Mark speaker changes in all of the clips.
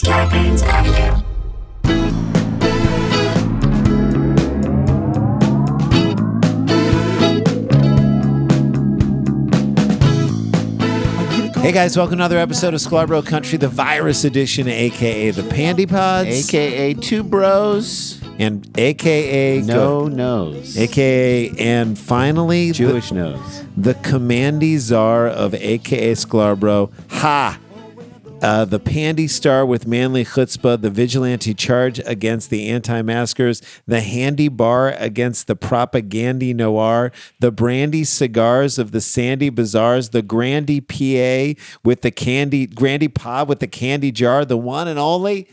Speaker 1: Scarpins Avenue.
Speaker 2: Hey guys, welcome to another episode of Sklar Country, the virus edition, aka the Pandy Pods,
Speaker 3: AKA Two Bros,
Speaker 2: and aka
Speaker 3: No Nose,
Speaker 2: aka and finally
Speaker 3: Jewish Nose,
Speaker 2: the Commandy Czar of aka Sklar Ha! The Pandy Star with manly chutzpah, the vigilante charge against the anti-maskers, the handy bar against the propagandy noir, the brandy cigars of the sandy bazaars, the grandy PA with the grandy pod with the candy jar, the one and only...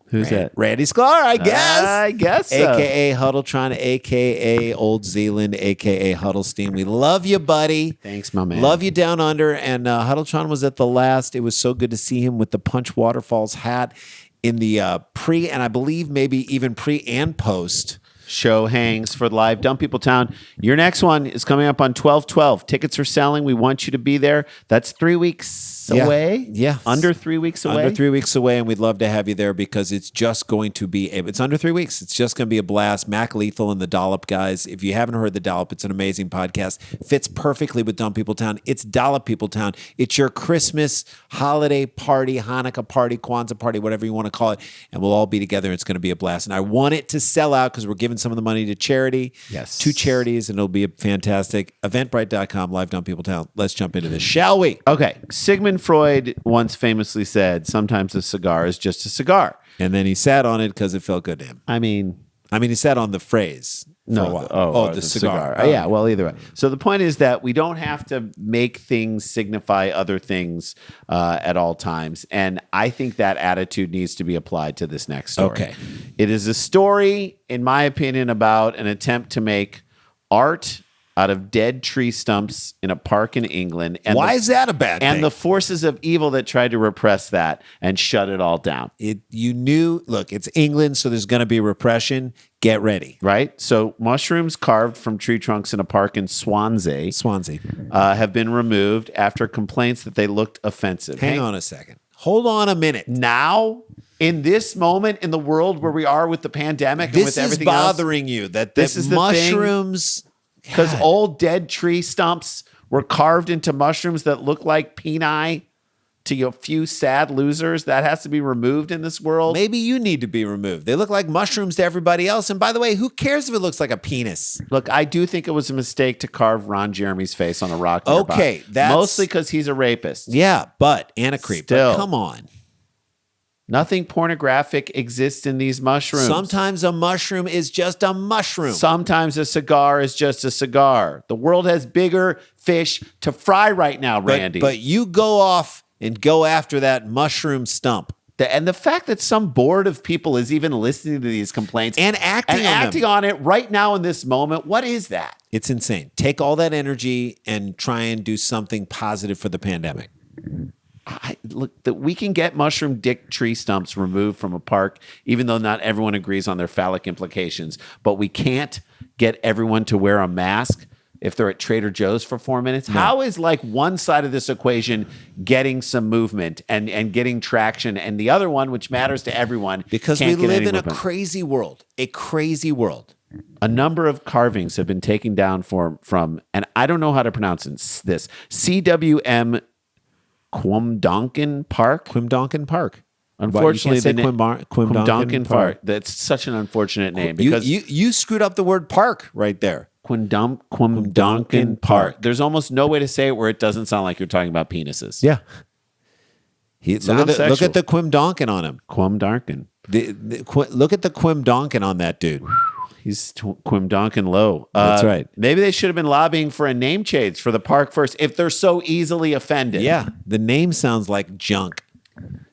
Speaker 3: Who's that?
Speaker 2: Randy Sklar, I guess.
Speaker 3: I guess so.
Speaker 2: AKA Huddletron, AKA Old Zealand, AKA Huddlestein. We love you, buddy.
Speaker 3: Thanks, my man.
Speaker 2: Love you down under. And Huddletron was at the last. It was so good to see him with the Punch Waterfalls hat in the pre, and I believe maybe even pre and post.
Speaker 3: Show hangs for live Dump People Town. Your next one is coming up on 12/12. Tickets are selling. We want you to be there. That's 3 weeks away.
Speaker 2: Yeah.
Speaker 3: Under 3 weeks away.
Speaker 2: Under 3 weeks away, and we'd love to have you there because it's just going to be, it's under 3 weeks. It's just going to be a blast. Mac Lethal and the Dollop guys. If you haven't heard the Dollop, it's an amazing podcast. Fits perfectly with Dump People Town. It's Dollop People Town. It's your Christmas holiday party, Hanukkah party, Kwanzaa party, whatever you want to call it. And we'll all be together. It's going to be a blast. And I want it to sell out because we're giving some of the money to charity.
Speaker 3: Yes.
Speaker 2: 2 charities, and it'll be a fantastic. Eventbrite.com, live Dump People Town. Let's jump into this, shall we?
Speaker 3: Okay. Sigmund Freud once famously said, sometimes a cigar is just a cigar.
Speaker 2: And then he sat on it because it felt good to him.
Speaker 3: I mean,
Speaker 2: he sat on the phrase for a while. The cigar.
Speaker 3: Yeah, well, either way. So the point is that we don't have to make things signify other things at all times. And I think that attitude needs to be applied to this next story.
Speaker 2: Okay.
Speaker 3: It is a story, in my opinion, about an attempt to make art out of dead tree stumps in a park in England. And
Speaker 2: Why is that a bad thing?
Speaker 3: And the forces of evil that tried to repress that and shut it all down.
Speaker 2: You knew, look, it's England, so there's going to be repression. Get ready.
Speaker 3: Right? So mushrooms carved from tree trunks in a park in Swansea have been removed after complaints that they looked offensive.
Speaker 2: Hang on a second. Hold on a minute.
Speaker 3: Now, in this moment in the world where we are with the pandemic and with everything
Speaker 2: else, this is bothering you, that this is mushrooms...
Speaker 3: Because old dead tree stumps were carved into mushrooms that look like peni to a few sad losers. That has to be removed in this world.
Speaker 2: Maybe you need to be removed. They look like mushrooms to everybody else. And by the way, who cares if it looks like a penis?
Speaker 3: Look, I do think it was a mistake to carve Ron Jeremy's face on a rock.
Speaker 2: Okay, that's...
Speaker 3: Mostly because he's a rapist.
Speaker 2: Yeah, and a creep.
Speaker 3: Still.
Speaker 2: But come on.
Speaker 3: Nothing pornographic exists in these mushrooms.
Speaker 2: Sometimes a mushroom is just a mushroom.
Speaker 3: Sometimes a cigar is just a cigar. The world has bigger fish to fry right now, Randy.
Speaker 2: But you go off and go after that mushroom stump.
Speaker 3: And the fact that some board of people is even listening to these complaints
Speaker 2: and acting
Speaker 3: on it right now in this moment, what is that?
Speaker 2: It's insane. Take all that energy and try and do something positive for the pandemic.
Speaker 3: Look, that we can get mushroom dick tree stumps removed from a park, even though not everyone agrees on their phallic implications. But we can't get everyone to wear a mask if they're at Trader Joe's for 4 minutes. No. How is like one side of this equation getting some movement and getting traction, and the other one, which matters to everyone,
Speaker 2: because we live in a crazy world. A crazy world.
Speaker 3: A number of carvings have been taken down from, and I don't know how to pronounce this, CWM Quimdonkin Park.
Speaker 2: Quimdonkin Park.
Speaker 3: Unfortunately,
Speaker 2: Quimdonkin
Speaker 3: Park. That's such an unfortunate name because
Speaker 2: you screwed up the word park right there.
Speaker 3: Quimdonkin Park. There's almost no way to say it where it doesn't sound like you're talking about penises.
Speaker 2: Yeah. Look at the Quimdonkin on him.
Speaker 3: Quimdonkin.
Speaker 2: Look at the Quimdonkin on that dude.
Speaker 3: He's Quimdonkin low.
Speaker 2: That's right.
Speaker 3: Maybe they should have been lobbying for a name change for the park first if they're so easily offended.
Speaker 2: Yeah, the name sounds like junk.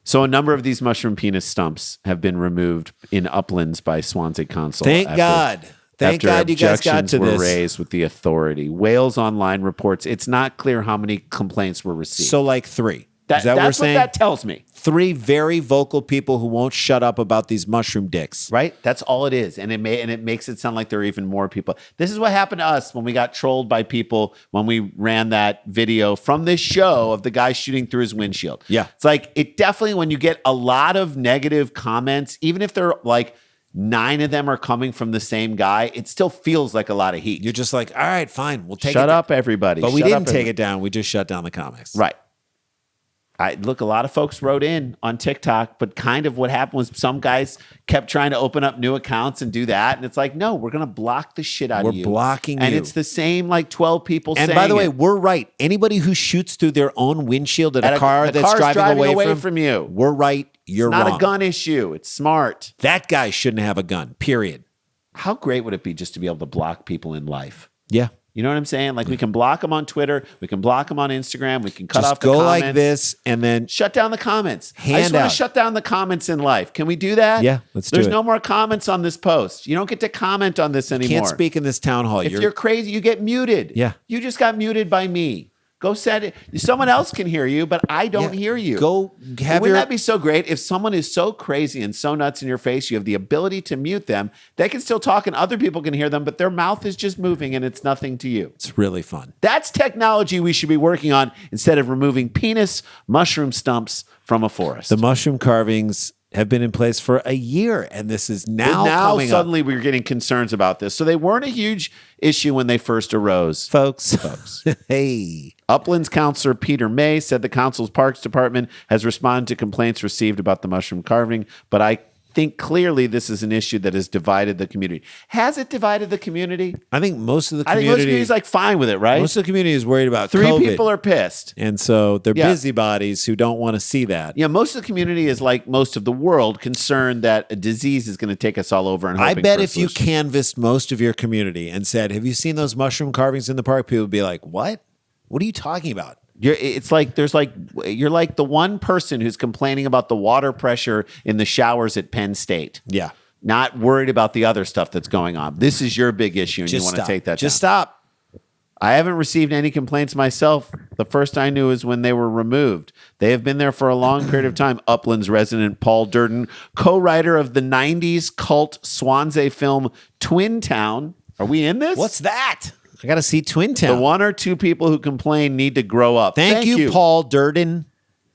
Speaker 3: So a number of these mushroom penis stumps have been removed in uplands by Swansea Council.
Speaker 2: Thank God you guys got to
Speaker 3: were
Speaker 2: this.
Speaker 3: Raised with the authority. Wales Online reports it's not clear how many complaints were received.
Speaker 2: So like 3. Is that what we're
Speaker 3: That's what
Speaker 2: saying?
Speaker 3: that tells me.
Speaker 2: 3 very vocal people who won't shut up about these mushroom dicks.
Speaker 3: Right? That's all it is. And it makes it sound like there are even more people. This is what happened to us when we got trolled by people when we ran that video from this show of the guy shooting through his windshield.
Speaker 2: Yeah.
Speaker 3: It's like, it definitely, when you get a lot of negative comments, even if they're like 9 of them are coming from the same guy, it still feels like a lot of heat.
Speaker 2: You're just like, all right, fine, we'll take it.
Speaker 3: Shut up, everybody.
Speaker 2: But we
Speaker 3: Shut
Speaker 2: didn't
Speaker 3: up,
Speaker 2: take
Speaker 3: everybody.
Speaker 2: it down. We just shut down the comics.
Speaker 3: Right. Look, a lot of folks wrote in on TikTok, but kind of what happened was some guys kept trying to open up new accounts and do that. And it's like, no, we're going to block the shit out of you.
Speaker 2: We're blocking
Speaker 3: and
Speaker 2: you.
Speaker 3: it's the same like 12 people
Speaker 2: And
Speaker 3: saying
Speaker 2: by the way,
Speaker 3: it.
Speaker 2: we're right. Anybody who shoots through their own windshield at a car
Speaker 3: the
Speaker 2: that's
Speaker 3: car's
Speaker 2: driving away
Speaker 3: away
Speaker 2: from,
Speaker 3: from you.
Speaker 2: we're right. You're
Speaker 3: It's not
Speaker 2: wrong.
Speaker 3: a gun issue. It's smart.
Speaker 2: That guy shouldn't have a gun, period.
Speaker 3: How great would it be just to be able to block people in life?
Speaker 2: Yeah.
Speaker 3: You know what I'm saying? Like we can block them on Twitter. We can block them on Instagram. We can cut
Speaker 2: Just
Speaker 3: off the
Speaker 2: go
Speaker 3: comments.
Speaker 2: like this and then
Speaker 3: Shut down the comments. I just want
Speaker 2: Handout.
Speaker 3: to shut down the comments in life. Can we do that?
Speaker 2: Yeah, let's do
Speaker 3: There's
Speaker 2: it.
Speaker 3: no more comments on this post. You don't get to comment on this anymore.
Speaker 2: can't speak in this town hall.
Speaker 3: If you're crazy, you get muted.
Speaker 2: Yeah.
Speaker 3: You just got muted by me. Go set it. Someone else can hear you, but I don't
Speaker 2: Yeah.
Speaker 3: hear you.
Speaker 2: Go have
Speaker 3: Wouldn't
Speaker 2: your
Speaker 3: that be so great if someone is so crazy and so nuts in your face, you have the ability to mute them. They can still talk and other people can hear them, but their mouth is just moving and it's nothing to you.
Speaker 2: It's really fun.
Speaker 3: That's technology we should be working on instead of removing penis mushroom stumps from a forest.
Speaker 2: The mushroom carvings have been in place for a year, and this is now coming
Speaker 3: suddenly we're getting concerns about this. So they weren't a huge issue when they first arose.
Speaker 2: up. Folks. Hey.
Speaker 3: Uplands Councilor Peter May said the council's Parks Department has responded to complaints received about the mushroom carving, but I think clearly this is an issue that has divided the community. Has it divided the community?
Speaker 2: I think most of the
Speaker 3: I think most
Speaker 2: community
Speaker 3: community's like fine with it, right?
Speaker 2: most of the community is worried about
Speaker 3: 3
Speaker 2: COVID.
Speaker 3: people are pissed.
Speaker 2: And so they're
Speaker 3: Yeah.
Speaker 2: busybodies who don't want to see that.
Speaker 3: Yeah, most of the community is like most of the world concerned that a disease is going to take us all over. And
Speaker 2: I
Speaker 3: hoping
Speaker 2: bet
Speaker 3: for a
Speaker 2: if you
Speaker 3: solution.
Speaker 2: canvassed most of your community and said, have you seen those mushroom carvings in the park? People would be like, what? What are you talking about?
Speaker 3: It's like you're like the one person who's complaining about the water pressure in the showers at Penn State.
Speaker 2: Yeah.
Speaker 3: Not worried about the other stuff that's going on. This is your big issue, and you want to take that
Speaker 2: Just
Speaker 3: down.
Speaker 2: stop.
Speaker 3: I haven't received any complaints myself. The first I knew is when they were removed. They have been there for a long period of time. Uplands resident Paul Durden, co-writer of the 90s cult Swansea film Twin Town. Are we in this?
Speaker 2: What's that? I got to see Twin
Speaker 3: the
Speaker 2: Town.
Speaker 3: 1 or 2 people who complain need to grow up.
Speaker 2: Thank you, Paul Durden.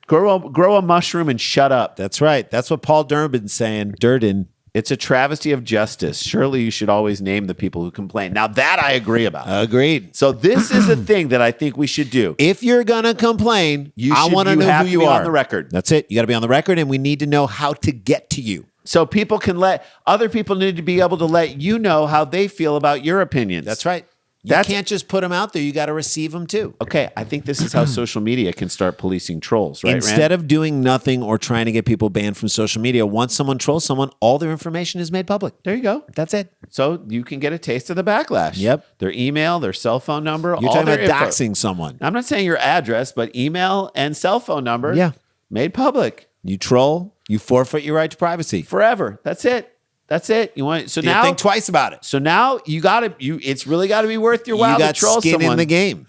Speaker 3: Grow a mushroom and shut up.
Speaker 2: That's right. That's what Paul Durden's saying. Durden.
Speaker 3: It's a travesty of justice. Surely you should always name the people who complain. Now that I agree about.
Speaker 2: Agreed.
Speaker 3: So this is a thing that I think we should do.
Speaker 2: If you're going to complain, I want to know
Speaker 3: have
Speaker 2: who
Speaker 3: to
Speaker 2: you
Speaker 3: be
Speaker 2: are.
Speaker 3: on the record.
Speaker 2: That's it. You got to be on the record, and we need to know how to get to you.
Speaker 3: So people can other people need to be able to let you know how they feel about your opinions.
Speaker 2: That's right. You
Speaker 3: That's-
Speaker 2: can't just put them out there. You got to receive them too.
Speaker 3: Okay, I think this is how social media can start policing trolls, right?
Speaker 2: Instead of doing nothing or trying to get people banned from social media, once someone trolls someone, all their information is made public.
Speaker 3: there you go.
Speaker 2: That's it.
Speaker 3: So you can get a taste of the backlash.
Speaker 2: Yep.
Speaker 3: Their email, their cell phone number.
Speaker 2: You're
Speaker 3: all
Speaker 2: talking
Speaker 3: their
Speaker 2: about
Speaker 3: info.
Speaker 2: doxing someone.
Speaker 3: I'm not saying your address, but email and cell phone number.
Speaker 2: Yeah.
Speaker 3: Made public
Speaker 2: You troll, you forfeit your right to privacy.
Speaker 3: forever. That's it. That's it. You want so
Speaker 2: You
Speaker 3: now
Speaker 2: think twice about it.
Speaker 3: So now it's really got to be worth your while
Speaker 2: You got
Speaker 3: to troll
Speaker 2: skin
Speaker 3: someone.
Speaker 2: in the game.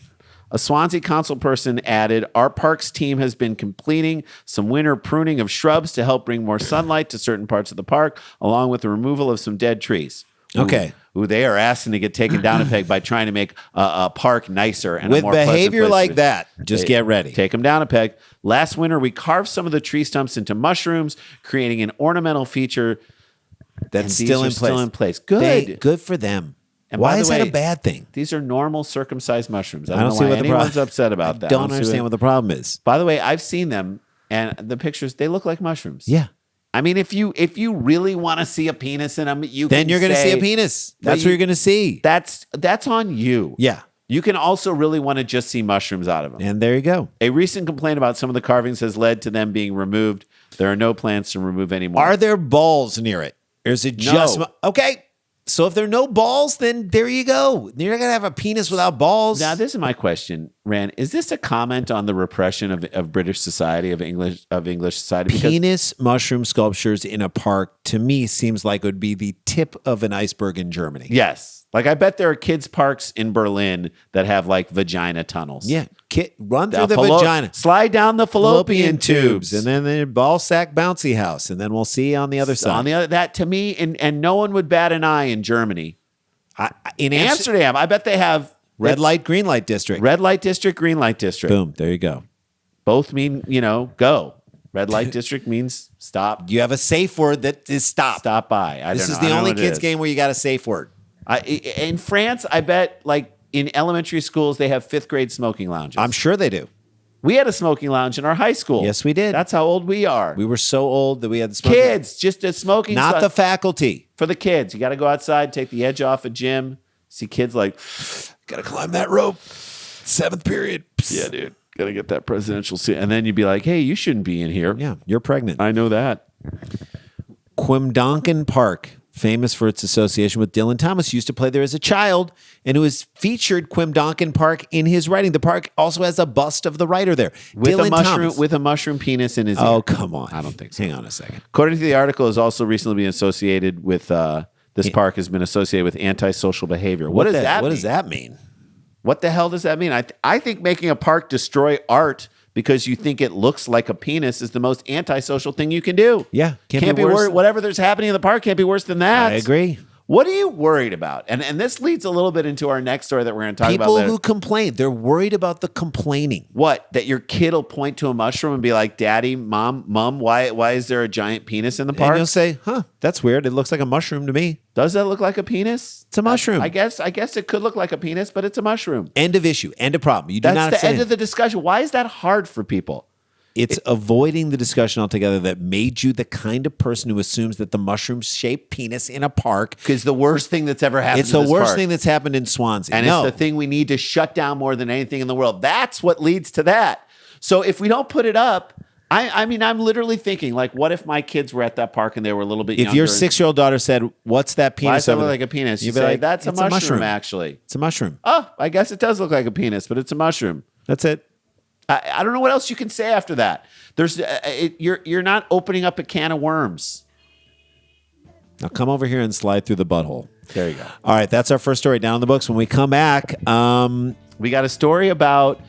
Speaker 3: A Swansea council person added, our parks team has been completing some winter pruning of shrubs to help bring more sunlight to certain parts of the park, along with the removal of some dead trees.
Speaker 2: Okay.
Speaker 3: Who they are asking to get taken down a peg by trying to make a park nicer and a
Speaker 2: With
Speaker 3: more pleasant
Speaker 2: behavior
Speaker 3: place to
Speaker 2: like
Speaker 3: be.
Speaker 2: that, just get ready.
Speaker 3: Take them down a peg. Last winter, we carved some of the tree stumps into mushrooms, creating an ornamental feature
Speaker 2: That's
Speaker 3: and
Speaker 2: still
Speaker 3: these
Speaker 2: in
Speaker 3: are
Speaker 2: place.
Speaker 3: Still in place. Good.
Speaker 2: Good for them.
Speaker 3: And
Speaker 2: Why
Speaker 3: by the
Speaker 2: is that a
Speaker 3: way,
Speaker 2: bad thing?
Speaker 3: These are normal circumcised mushrooms. I
Speaker 2: I
Speaker 3: don't,
Speaker 2: don't
Speaker 3: know
Speaker 2: see
Speaker 3: why
Speaker 2: what the
Speaker 3: anyone's
Speaker 2: problem.
Speaker 3: upset about that.
Speaker 2: Don't understand what the problem is.
Speaker 3: By the way, I've seen them and the pictures. They look like mushrooms.
Speaker 2: Yeah.
Speaker 3: I mean, if you really want to see a penis in them,
Speaker 2: Then you're going to see a penis. That's what you're going to see.
Speaker 3: That's on you.
Speaker 2: Yeah.
Speaker 3: You can also really want to just see mushrooms out of them.
Speaker 2: And there you go.
Speaker 3: A recent complaint about some of the carvings has led to them being removed. There are no plans to remove any more.
Speaker 2: Are there balls near it? Or is it just...
Speaker 3: No.
Speaker 2: Okay. So if there are no balls, then there you go. You're not going to have a penis without balls.
Speaker 3: Now, this is my question. Rand, is this a comment on the repression of British society, of English society? Because
Speaker 2: Penis mushroom sculptures in a park, to me, seems like it would be the tip of an iceberg in Germany.
Speaker 3: yes, like I bet there are kids parks in Berlin that have like vagina tunnels.
Speaker 2: Yeah. Run through the vagina.
Speaker 3: Slide down the fallopian tubes.
Speaker 2: And then the ball sack bouncy house. And then we'll see you on the other side.
Speaker 3: On the other, that to me, and no one would bat an eye in Germany.
Speaker 2: In
Speaker 3: Amsterdam, I bet they have
Speaker 2: red light, green light district.
Speaker 3: red light district, green light district.
Speaker 2: Boom. There you go.
Speaker 3: Both mean, go. Red light district means stop.
Speaker 2: You have a safe word that is stop.
Speaker 3: Stop by.
Speaker 2: This is the only kids game where you got a safe word.
Speaker 3: In France, I bet like in elementary schools, they have 5th grade smoking lounges.
Speaker 2: I'm sure they do.
Speaker 3: We had a smoking lounge in our high school.
Speaker 2: Yes, we did.
Speaker 3: That's how old we are.
Speaker 2: We were so old that we had the smoking.
Speaker 3: Kids, just a smoking.
Speaker 2: Not the faculty.
Speaker 3: For the kids. You got to go outside, take the edge off a gym. See kids like,
Speaker 2: got to climb that rope. 7th period.
Speaker 3: yeah, dude. Got to get that presidential seat. And then you'd be like, hey, you shouldn't be in here.
Speaker 2: Yeah, you're pregnant.
Speaker 3: I know that.
Speaker 2: Quimdonkin Park, famous for its association with Dylan Thomas, used to play there as a child, and it was featured Quimdonkin Park in his writing. The park also has a bust of the writer there.
Speaker 3: With
Speaker 2: Dylan
Speaker 3: a mushroom
Speaker 2: Thomas.
Speaker 3: with a mushroom penis in his ear.
Speaker 2: Oh, come on.
Speaker 3: I don't think so.
Speaker 2: Hang on a second.
Speaker 3: According to the article, has also recently been associated with this park has been associated with antisocial behavior. What does that mean?
Speaker 2: What does that mean?
Speaker 3: What the hell does that mean? I think making a park destroy art because you think it looks like a penis is the most antisocial thing you can do.
Speaker 2: Yeah.
Speaker 3: Can't be worse. Whatever there's happening in the park can't be worse than that.
Speaker 2: I agree.
Speaker 3: What are you worried about? And this leads a little bit into our next story that we're going to talk about
Speaker 2: People
Speaker 3: later.
Speaker 2: who complain, they're worried about the complaining.
Speaker 3: What? That your kid will point to a mushroom and be like, Daddy, Mom, why is there a giant penis in the park?
Speaker 2: And you'll say, that's weird. It looks like a mushroom to me.
Speaker 3: Does that look like a penis?
Speaker 2: It's a mushroom.
Speaker 3: I guess it could look like a penis, but it's a mushroom.
Speaker 2: End of issue. End of problem. You do not
Speaker 3: That's the
Speaker 2: say
Speaker 3: end of the discussion. Why is that hard for people?
Speaker 2: It's avoiding the discussion altogether that made you the kind of person who assumes that the mushroom-shaped penis in a park
Speaker 3: Because the worst thing that's ever happened
Speaker 2: it's the
Speaker 3: in this
Speaker 2: worst
Speaker 3: park.
Speaker 2: thing that's happened in Swansea.
Speaker 3: And
Speaker 2: no.
Speaker 3: it's the thing we need to shut down more than anything in the world. That's what leads to that. So if we don't put it up, I mean, I'm literally thinking, like, what if my kids were at that park and they were a little bit younger?
Speaker 2: If your 6-year-old daughter said, what's that penis?
Speaker 3: Why does that
Speaker 2: over
Speaker 3: look
Speaker 2: there?"
Speaker 3: like a penis? You
Speaker 2: You'd be
Speaker 3: say,
Speaker 2: like,
Speaker 3: that's a
Speaker 2: "It's
Speaker 3: mushroom, actually.
Speaker 2: It's a mushroom.
Speaker 3: Oh, I guess it does look like a penis, but it's a mushroom.
Speaker 2: That's it.
Speaker 3: I don't know what else you can say after that. There's you're not opening up a can of worms.
Speaker 2: Now come over here and slide through the butthole.
Speaker 3: There you go.
Speaker 2: All right, that's our first story down in the books. When we come back,
Speaker 3: We got a story about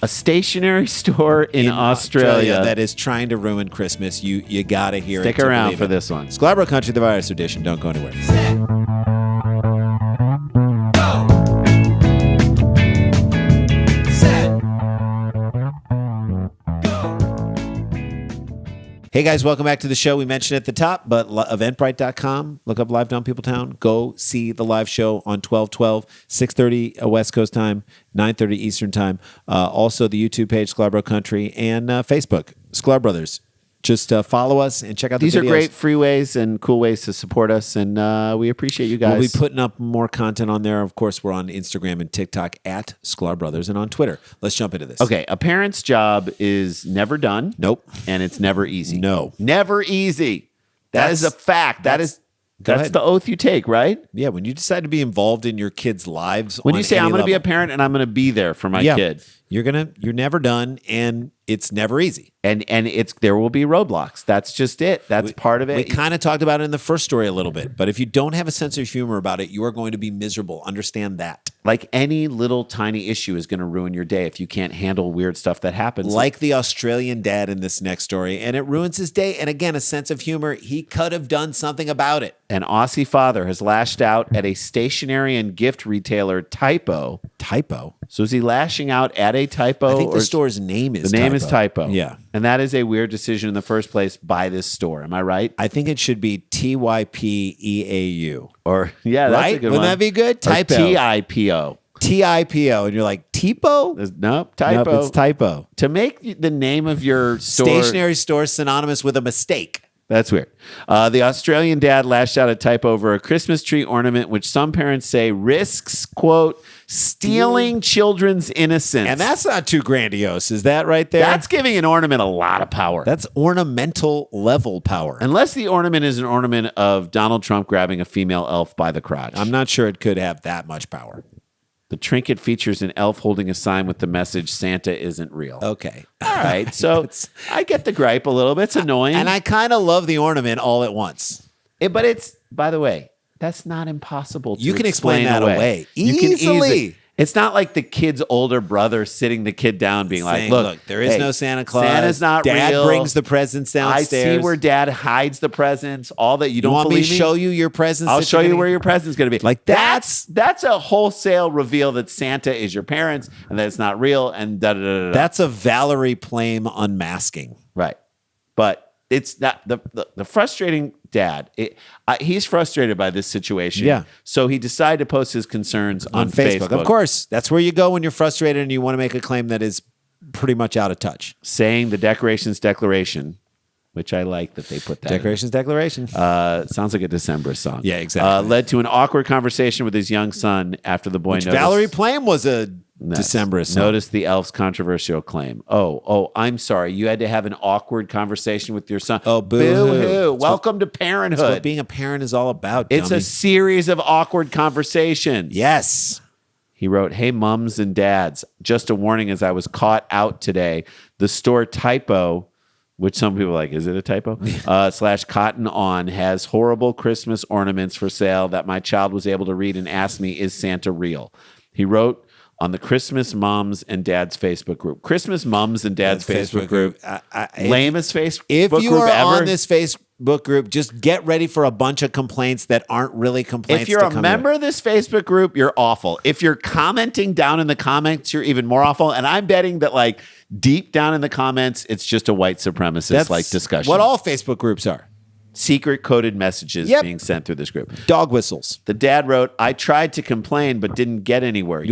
Speaker 3: a stationery store in Australia
Speaker 2: that is trying to ruin Christmas. You got to hear it.
Speaker 3: Stick
Speaker 2: to
Speaker 3: around
Speaker 2: believe
Speaker 3: for
Speaker 2: it.
Speaker 3: this one.
Speaker 2: Sklar Country, the virus edition. Don't go anywhere. Hey guys, welcome back to the show. We mentioned at the top, but eventbrite.com, look up Live Down Peopletown. Go see the live show on 12/12, 6:30 West Coast time, 9:30 Eastern time. Also the YouTube page, Sklar Country, and Facebook, Sklar Brothers. Just follow us and check out
Speaker 3: These
Speaker 2: the
Speaker 3: are
Speaker 2: videos.
Speaker 3: great free ways and cool ways to support us, and we appreciate you guys.
Speaker 2: We'll be putting up more content on there. Of course, we're on Instagram and TikTok at Sklar Brothers and on Twitter. Let's jump into this.
Speaker 3: Okay, a parent's job is never done.
Speaker 2: Nope.
Speaker 3: And it's never easy.
Speaker 2: No.
Speaker 3: Never easy. That's a fact. That's
Speaker 2: ahead.
Speaker 3: the oath you take, right?
Speaker 2: Yeah, when you decide to be involved in your kids' lives,
Speaker 3: When
Speaker 2: on
Speaker 3: you say,
Speaker 2: any
Speaker 3: I'm going to be a
Speaker 2: level,
Speaker 3: parent and I'm going to be there for my kid.
Speaker 2: you're never done, and it's never easy.
Speaker 3: And there will be roadblocks. That's just it. That's part of it.
Speaker 2: We kind of talked about it in the first story a little bit, but if you don't have a sense of humor about it, you are going to be miserable. Understand that.
Speaker 3: Like any little tiny issue is going to ruin your day if you can't handle weird stuff that happens.
Speaker 2: Like the Australian dad in this next story, and it ruins his day. And again, a sense of humor. He could have done something about it.
Speaker 3: An Aussie father has lashed out at a stationery and gift retailer, Typo.
Speaker 2: Typo?
Speaker 3: So is he lashing out at a Typo?
Speaker 2: I think the store's name is
Speaker 3: The name is Typo.
Speaker 2: Yeah.
Speaker 3: And that is a weird decision in the first place by this store. Am I right?
Speaker 2: I think it should be TYPEAU.
Speaker 3: Or, yeah, that's
Speaker 2: Right?
Speaker 3: a good
Speaker 2: Wouldn't
Speaker 3: one.
Speaker 2: that be good?
Speaker 3: Or
Speaker 2: Typo.
Speaker 3: TIPO.
Speaker 2: TIPO. And you're like, Tipo?
Speaker 3: Nope, Typo.
Speaker 2: Nope, it's Typo.
Speaker 3: To make the name of your store...
Speaker 2: Stationary store synonymous with a mistake.
Speaker 3: That's weird. The Australian dad lashed out at Typo over a Christmas tree ornament, which some parents say risks, quote, stealing children's innocence.
Speaker 2: And that's not too grandiose. Is that right there?
Speaker 3: That's giving an ornament a lot of power.
Speaker 2: That's ornamental level power.
Speaker 3: Unless the ornament is an ornament of Donald Trump grabbing a female elf by the crotch.
Speaker 2: I'm not sure it could have that much power.
Speaker 3: The trinket features an elf holding a sign with the message, Santa isn't real.
Speaker 2: Okay.
Speaker 3: All right. So I get the gripe a little bit. It's annoying.
Speaker 2: And I kind of love the ornament all at once.
Speaker 3: But it's, by the way, that's not impossible to
Speaker 2: You can explain that away.
Speaker 3: You can
Speaker 2: Easily.
Speaker 3: It's not like the kid's older brother sitting the kid down being
Speaker 2: Saying,
Speaker 3: like, look,
Speaker 2: there is no Santa Claus.
Speaker 3: Santa's not
Speaker 2: Dad
Speaker 3: real.
Speaker 2: brings the presents downstairs.
Speaker 3: I see where Dad hides the presents. All that you don't
Speaker 2: want
Speaker 3: believe
Speaker 2: me to show you your presents?
Speaker 3: I'll show you where your present's going to be.
Speaker 2: Like
Speaker 3: that's a wholesale reveal that Santa is your parents and that it's not real and da da da da.
Speaker 2: That's a Valerie Plame unmasking.
Speaker 3: Right. But it's not the frustrating dad. He's frustrated by this situation.
Speaker 2: Yeah.
Speaker 3: So he decided to post his concerns on Facebook.
Speaker 2: Of course. That's where you go when you're frustrated and you want to make a claim that is pretty much out of touch.
Speaker 3: Saying the Decorations Declaration, which I like that they put that
Speaker 2: Decorations Declaration.
Speaker 3: sounds like a December song.
Speaker 2: Yeah, exactly.
Speaker 3: Led to an awkward conversation with his young son after the boy noticed.
Speaker 2: Valerie Plame was a December song.
Speaker 3: Noticed the elf's controversial claim. Oh, I'm sorry. You had to have an awkward conversation with your son.
Speaker 2: Oh, boo-hoo.
Speaker 3: Welcome to parenthood.
Speaker 2: That's what being a parent is all about,
Speaker 3: It's
Speaker 2: dummy.
Speaker 3: a series of awkward conversations.
Speaker 2: Yes.
Speaker 3: He wrote, "Hey, mums and dads, just a warning as I was caught out today. The store Typo," which some people are like, is it a typo? / Cotton On has horrible Christmas ornaments for sale that my child was able to read and asked me, is Santa real? He wrote on the Christmas Moms and Dads Facebook group. Christmas Moms and Dads Facebook group. Lamest Facebook
Speaker 2: If
Speaker 3: group
Speaker 2: you are
Speaker 3: ever.
Speaker 2: on this Facebook group, just get ready for a bunch of complaints that aren't really complaints.
Speaker 3: If you're a member of this Facebook group, you're awful. If you're commenting down in the comments, you're even more awful. And I'm betting that like deep down in the comments, it's just a white supremacist like discussion.
Speaker 2: What all Facebook groups are.
Speaker 3: Secret coded messages being sent through this group.
Speaker 2: Dog whistles.
Speaker 3: The dad wrote, I tried to complain, but didn't get anywhere.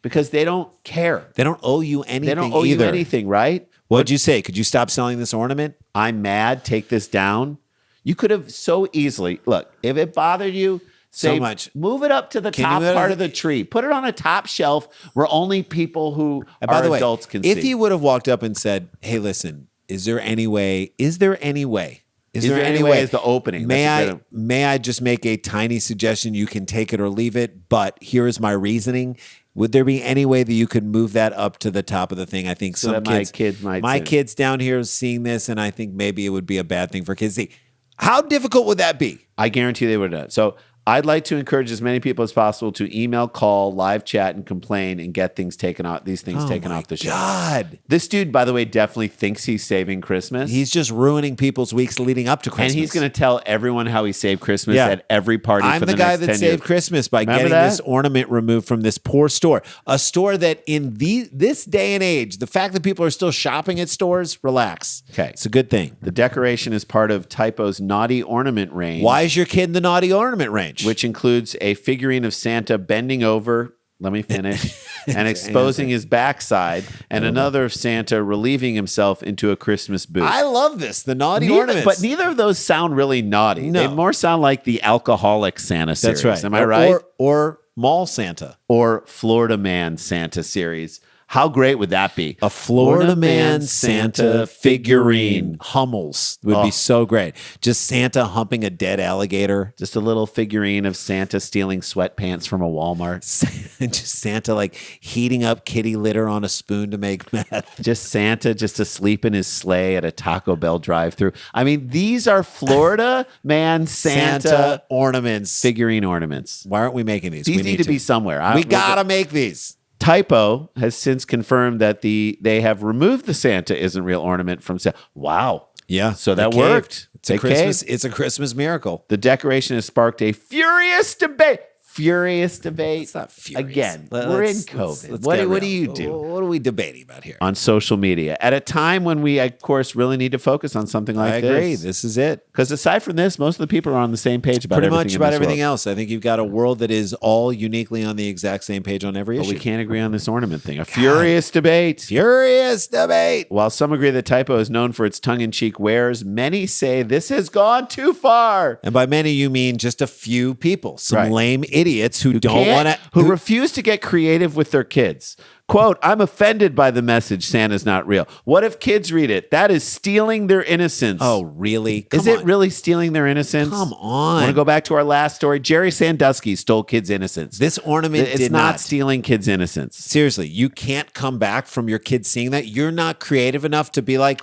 Speaker 3: Because they don't care.
Speaker 2: They don't owe you anything.
Speaker 3: They don't owe you anything, right?
Speaker 2: What'd you say? Could you stop selling this ornament?
Speaker 3: I'm mad. Take this down. You could have so easily, look, if it bothered you, say,
Speaker 2: so much.
Speaker 3: Move it up to the top part of the tree. Put it on a top shelf where only people who are adults can see.
Speaker 2: If he would have walked up and said, hey, listen, is there any way? Is there any way is the opening? May I just make a tiny suggestion? You can take it or leave it, but here is my reasoning. Would there be any way that you could move that up to the top of the thing? I think
Speaker 3: so
Speaker 2: some kids, my kids down here is seeing this, and I think maybe it would be a bad thing for kids to see. How difficult would that be?
Speaker 3: I guarantee they would have done it. So I'd like to encourage as many people as possible to email, call, live chat, and complain and get things taken off. These things taken off the show.
Speaker 2: God,
Speaker 3: this dude, by the way, definitely thinks he's saving Christmas.
Speaker 2: He's just ruining people's weeks leading up to Christmas,
Speaker 3: and he's going to tell everyone how he saved Christmas at every party.
Speaker 2: I'm
Speaker 3: for the
Speaker 2: guy
Speaker 3: next
Speaker 2: that
Speaker 3: 10
Speaker 2: saved
Speaker 3: years.
Speaker 2: Christmas by getting this ornament removed from this poor store, a store that in this day and age, the fact that people are still shopping at stores, relax.
Speaker 3: Okay,
Speaker 2: it's a good thing.
Speaker 3: The decoration is part of Typo's naughty ornament range.
Speaker 2: Why is your kid in the naughty ornament range?
Speaker 3: Which includes a figurine of Santa bending over, let me finish, and exposing his backside, and another of Santa relieving himself into a Christmas boot.
Speaker 2: I love this, the naughty ornaments.
Speaker 3: But neither of those sound really naughty.
Speaker 2: No.
Speaker 3: They more sound like the alcoholic Santa series.
Speaker 2: That's right.
Speaker 3: Am I right?
Speaker 2: Or Mall Santa.
Speaker 3: Or Florida Man Santa series. How great would that be?
Speaker 2: A Florida Man Santa figurine. Hummels would be so great. Just Santa humping a dead alligator.
Speaker 3: Just a little figurine of Santa stealing sweatpants from a Walmart.
Speaker 2: And just Santa like heating up kitty litter on a spoon to make meth.
Speaker 3: Just Santa just asleep in his sleigh at a Taco Bell drive-thru. I mean, these are Florida Man Santa
Speaker 2: ornaments.
Speaker 3: Figurine ornaments.
Speaker 2: Why aren't we making these?
Speaker 3: These need to be somewhere.
Speaker 2: We gotta make these.
Speaker 3: Typo has since confirmed that they have removed the Santa isn't real ornament from Santa. Wow.
Speaker 2: Yeah.
Speaker 3: So that worked.
Speaker 2: It's a Christmas miracle.
Speaker 3: The decoration has sparked a furious debate. It's
Speaker 2: not furious.
Speaker 3: Again, we're in COVID. What do you do?
Speaker 2: What are we debating about here?
Speaker 3: On social media. At a time when we, of course, really need to focus on something like this.
Speaker 2: I agree. This is it.
Speaker 3: Because aside from this, most of the people are on the same page about
Speaker 2: pretty
Speaker 3: everything
Speaker 2: much about everything
Speaker 3: world.
Speaker 2: else. I think you've got a world that is all uniquely on the exact same page on every issue.
Speaker 3: But we can't agree on this ornament thing. Furious debate.
Speaker 2: Furious debate.
Speaker 3: While some agree that Typo is known for its tongue-in-cheek wares, many say this has gone too far.
Speaker 2: And by many, you mean just a few people. Some lame idiots idiots who don't want to,
Speaker 3: who refuse to get creative with their kids. Quote, I'm offended by the message Santa's not real. What if kids read it? That is stealing their innocence.
Speaker 2: Oh, really?
Speaker 3: Is it really stealing their innocence?
Speaker 2: Come on.
Speaker 3: Want to go back to our last story? Jerry Sandusky stole kids' innocence.
Speaker 2: This ornament
Speaker 3: It's
Speaker 2: did
Speaker 3: not stealing kids' innocence.
Speaker 2: Seriously, you can't come back from your kids seeing that. You're not creative enough to be like,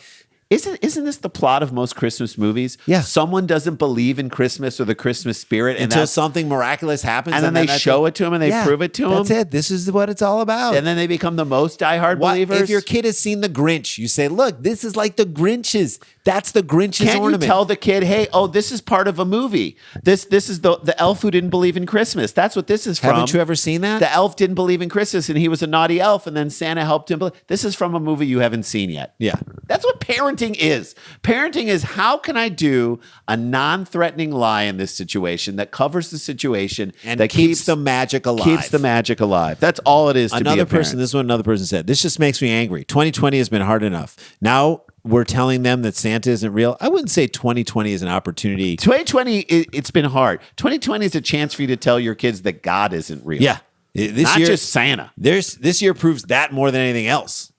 Speaker 3: Isn't this the plot of most Christmas movies?
Speaker 2: Yeah.
Speaker 3: Someone doesn't believe in Christmas or the Christmas spirit
Speaker 2: until something miraculous happens.
Speaker 3: and then they show it to them and they prove it to them.
Speaker 2: That's it. This is what it's all about.
Speaker 3: And then they become the most diehard believers.
Speaker 2: If your kid has seen The Grinch, you say, look, this is like the Grinch's. That's the Grinch's
Speaker 3: Can't
Speaker 2: ornament.
Speaker 3: you tell the kid, hey, this is part of a movie. This is the elf who didn't believe in Christmas. That's what this is from.
Speaker 2: Haven't you ever seen that?
Speaker 3: The elf didn't believe in Christmas and he was a naughty elf and then Santa helped him. This is from a movie you haven't seen yet.
Speaker 2: Yeah.
Speaker 3: That's what parenting is. Parenting is how can I do a non-threatening lie in this situation that covers the situation
Speaker 2: and
Speaker 3: that
Speaker 2: keeps the magic alive.
Speaker 3: Keeps the magic alive. That's all it is to be a
Speaker 2: Another
Speaker 3: parent.
Speaker 2: person, this is what another person said. This just makes me angry. 2020 has been hard enough. Now we're telling them that Santa isn't real. I wouldn't say 2020 is an opportunity.
Speaker 3: 2020, it's been hard. 2020 is a chance for you to tell your kids that God isn't real.
Speaker 2: Yeah. This
Speaker 3: Not
Speaker 2: year,
Speaker 3: just Santa.
Speaker 2: This year proves that more than anything else.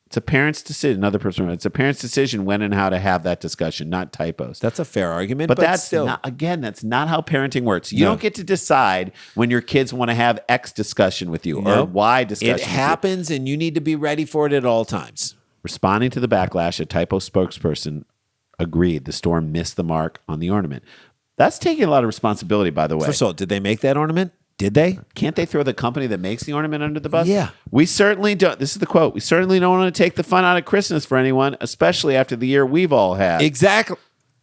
Speaker 3: It's a parent's decision. Another person wrote, it's a parent's decision when and how to have that discussion, not typos.
Speaker 2: That's a fair argument.
Speaker 3: But that's
Speaker 2: still.
Speaker 3: not, again, that's not how parenting works. You don't get to decide when your kids want to have X discussion with you or Y discussion.
Speaker 2: It happens, and you need to be ready for it at all times.
Speaker 3: Responding to the backlash, a typo spokesperson agreed the store missed the mark on the ornament. That's taking a lot of responsibility, by the way.
Speaker 2: First of all, did they make that ornament? Did they?
Speaker 3: Can't they throw the company that makes the ornament under the bus?
Speaker 2: Yeah.
Speaker 3: We certainly don't. This is the quote. We certainly don't want to take the fun out of Christmas for anyone, especially after the year we've all had.
Speaker 2: Exactly.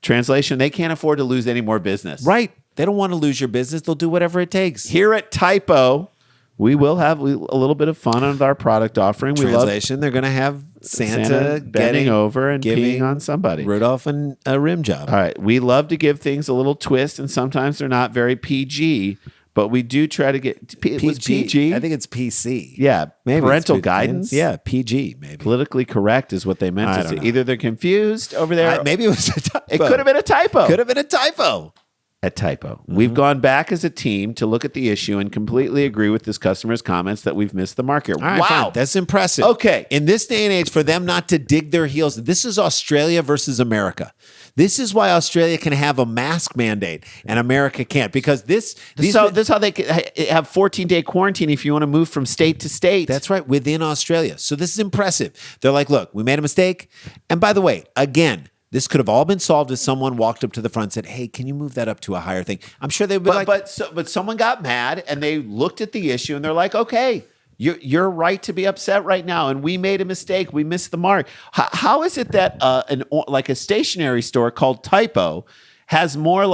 Speaker 3: Translation, they can't afford to lose any more business.
Speaker 2: Right. They don't want to lose your business. They'll do whatever it takes.
Speaker 3: Here at Typo, we will have a little bit of fun with our product offering.
Speaker 2: Translation, they're going to have Santa
Speaker 3: bending over and peeing on somebody.
Speaker 2: Rudolph and a rim job.
Speaker 3: All right. We love to give things a little twist, and sometimes they're not very PG, but we do try to get it was PG.
Speaker 2: I think it's PC.
Speaker 3: Yeah.
Speaker 2: Maybe
Speaker 3: Parental
Speaker 2: it's
Speaker 3: guidance.
Speaker 2: Yeah, PG maybe.
Speaker 3: Politically correct is what they meant
Speaker 2: I
Speaker 3: to
Speaker 2: don't
Speaker 3: say.
Speaker 2: know.
Speaker 3: Either they're confused over there.
Speaker 2: Maybe it was a typo.
Speaker 3: It could have been a typo.
Speaker 2: Could have been a typo.
Speaker 3: At Typo. We've gone back as a team to look at the issue and completely agree with this customer's comments that we've missed the market.
Speaker 2: All right,
Speaker 3: wow.
Speaker 2: fine. That's impressive.
Speaker 3: Okay.
Speaker 2: In this day and age, for them not to dig their heels, this is Australia versus America. This is why Australia can have a mask mandate and America can't, because this is
Speaker 3: how they can have 14-day quarantine if you want to move from state to state.
Speaker 2: That's right, within Australia. So this is impressive. They're like, look, we made a mistake. And by the way, again, this could have all been solved if someone walked up to the front and said, hey, can you move that up to a higher thing? I'm sure they'd be
Speaker 3: but someone got mad and they looked at the issue and they're like, okay, you're right to be upset right now, and we made a mistake. We missed the mark. How is it that a stationery store called Typo has more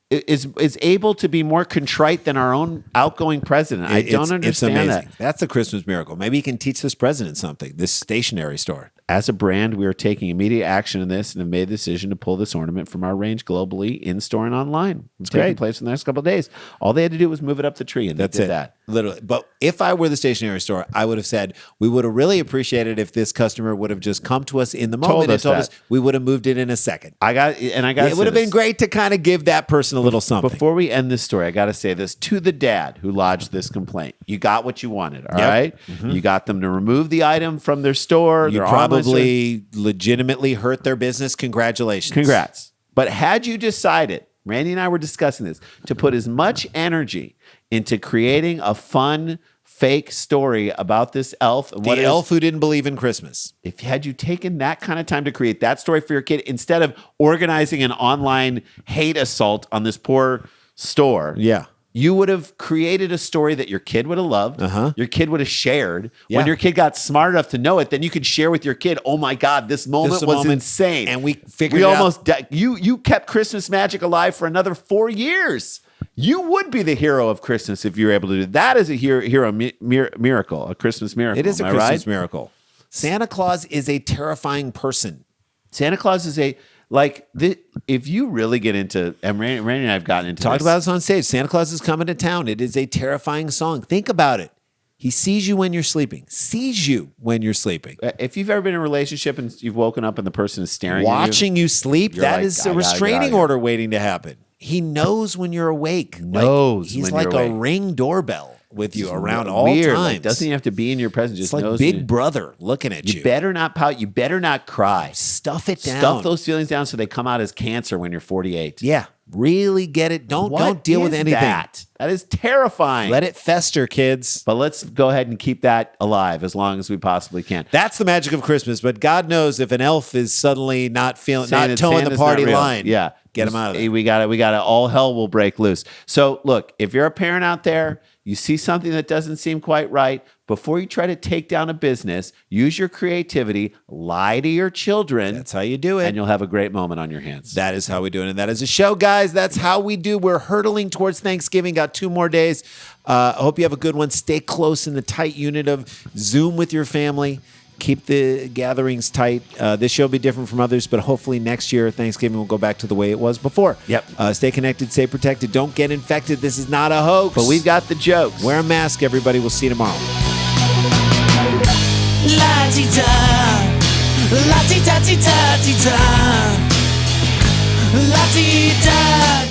Speaker 3: is able to be more contrite than our own outgoing president? I don't understand that.
Speaker 2: That's a Christmas miracle. Maybe you can teach this president something, this stationery store.
Speaker 3: As a brand, we are taking immediate action in this and have made the decision to pull this ornament from our range globally, in-store and online. It's taking place in the next couple of days. All they had to do was move it up the tree, and
Speaker 2: That's
Speaker 3: they
Speaker 2: it.
Speaker 3: did that.
Speaker 2: Literally. But if I were the stationery store, I would have said, we would have really appreciated if this customer would have just come to us in the moment and told us we would have moved it in a second. It would have been great to kind of give that person a little something.
Speaker 3: Before we end this story, I got to say this to the dad who lodged this complaint. You got what you wanted, all right? Mm-hmm. You got them to remove the item from their store.
Speaker 2: You probably legitimately hurt their business. Congratulations.
Speaker 3: Congrats. But had you decided, Randy and I were discussing this, to put as much energy into creating a fun, fake story about this elf. And
Speaker 2: the elf who didn't believe in Christmas.
Speaker 3: Had you taken that kind of time to create that story for your kid, instead of organizing an online hate assault on this poor store, you would have created a story that your kid would have loved. Your kid would have shared. When your kid got smart enough to know it, then you could share with your kid, oh my God, this moment was insane.
Speaker 2: And we figured it out.
Speaker 3: You kept Christmas magic alive for another 4 years. You would be the hero of Christmas if you were able to do that. That is a hero miracle, a Christmas miracle.
Speaker 2: It is a Christmas miracle. Santa Claus is a terrifying person.
Speaker 3: Santa Claus is if you really get into, and Randy and I have gotten into
Speaker 2: Talked about this on stage. Santa Claus is coming to town. It is a terrifying song. Think about it. He sees you when you're sleeping. Sees you when you're sleeping.
Speaker 3: If you've ever been in a relationship and you've woken up and the person is staring
Speaker 2: watching
Speaker 3: at
Speaker 2: you sleep, that is a restraining order waiting to happen. He knows when you're awake. He's
Speaker 3: Knows when
Speaker 2: like
Speaker 3: you're
Speaker 2: a
Speaker 3: awake.
Speaker 2: Ring doorbell with you around all
Speaker 3: Weird.
Speaker 2: times.
Speaker 3: Like, doesn't he have to be in your presence?
Speaker 2: It's
Speaker 3: Just
Speaker 2: like
Speaker 3: knows
Speaker 2: Big Brother looking at you.
Speaker 3: You better not pout. You better not cry.
Speaker 2: Stuff it down.
Speaker 3: Stuff those feelings down so they come out as cancer when you're 48.
Speaker 2: Yeah, really get it. Don't deal with
Speaker 3: is
Speaker 2: anything.
Speaker 3: That is terrifying.
Speaker 2: Let it fester, kids.
Speaker 3: But let's go ahead and keep that alive as long as we possibly can.
Speaker 2: That's the magic of Christmas. But God knows if an elf is suddenly not towing
Speaker 3: Santa's
Speaker 2: the party
Speaker 3: not real.
Speaker 2: line.
Speaker 3: Yeah.
Speaker 2: Get him out of there.
Speaker 3: We got it. All hell will break loose. So look, if you're a parent out there, you see something that doesn't seem quite right, before you try to take down a business, use your creativity, lie to your children.
Speaker 2: That's how you do it.
Speaker 3: And you'll have a great moment on your hands.
Speaker 2: That is how we do it. And that is a show, guys. That's how we do. We're hurtling towards Thanksgiving. Got 2 more days. I hope you have a good one. Stay close in the tight unit of Zoom with your family. Keep the gatherings tight. This show will be different from others, but hopefully next year, Thanksgiving will go back to the way it was before.
Speaker 3: Yep.
Speaker 2: Stay connected, stay protected. Don't get infected. This is not a hoax.
Speaker 3: But we've got the jokes.
Speaker 2: Wear a mask, everybody. We'll see you tomorrow.
Speaker 1: La-ti-da, la-ti-da-ti-da-ti-da, la-ti-da.